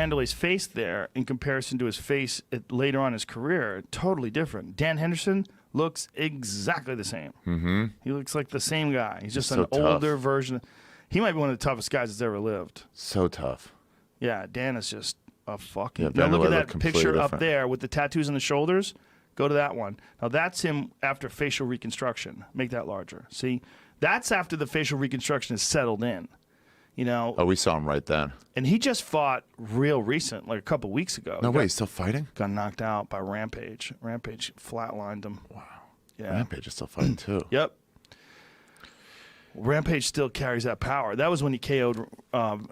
Wanderlei's face there in comparison to his face later on in his career, totally different. Dan Henderson looks exactly the same. Mm-hmm. He looks like the same guy. He's just an older version. He might be one of the toughest guys that's ever lived. So tough. Yeah, Dan is just a fucking... Yeah, now look at that picture different. up there with the tattoos on the shoulders. Go to that one. Now that's him after facial reconstruction. Make that larger. See? That's after the facial reconstruction is settled in. You know? Oh, we saw him right then. And he just fought real recent, like a couple weeks ago. No way, he's still fighting? Got knocked out by Rampage. Rampage flatlined him. Wow. Yeah. Rampage is still fighting too. Yep. Rampage still carries that power. That was when he KO'd,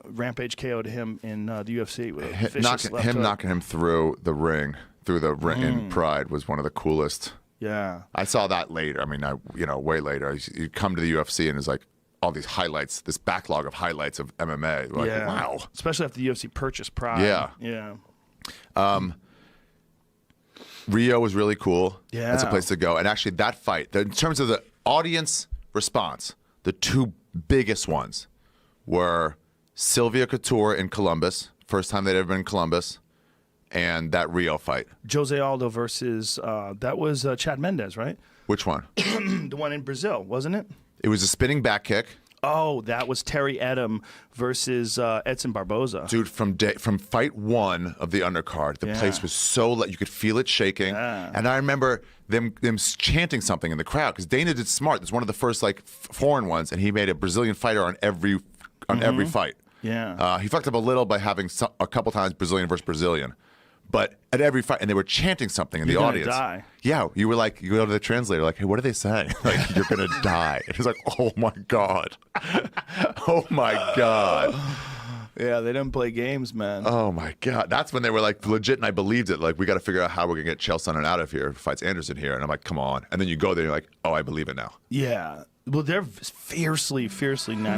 Rampage KO'd him in the UFC. With knocking him through the ring in Pride was one of the coolest. Yeah. I saw that later. I mean, way later. You come to the UFC and it's like all these highlights, this backlog of highlights of MMA. Like, yeah. Wow. Especially after the UFC purchased Pride. Yeah. Yeah. Rio was really cool. Yeah. That's a place to go. And actually, that fight, in terms of the audience response, the two biggest ones were Sylvia Couture in Columbus, first time they'd ever been in Columbus, and that Rio fight. Jose Aldo versus, that was Chad Mendez, right? Which one? The one in Brazil, wasn't it? It was a spinning back kick. Oh, that was Terry Edom versus Edson Barboza. Dude, from fight one of the undercard, the place was so you could feel it shaking. Yeah. And I remember them chanting something in the crowd because Dana did smart. It's one of the first foreign ones, and he made a Brazilian fighter on every fight. Yeah. He fucked up a little by having a couple times Brazilian versus Brazilian. But at every fight, and they were chanting something in the audience. Die. Yeah, you were like, you go to the translator, like, hey, what are they saying? Like, you're gonna die. It was like, oh my god, oh my god. Yeah, they didn't play games, man. Oh my god, that's when they were like legit, and I believed it. Like, we got to figure out how we're gonna get Chael Sonnen out of here. Fights Anderson here, and I'm like, come on. And then you go there, and you're like, oh, I believe it now. Yeah, well, they're fiercely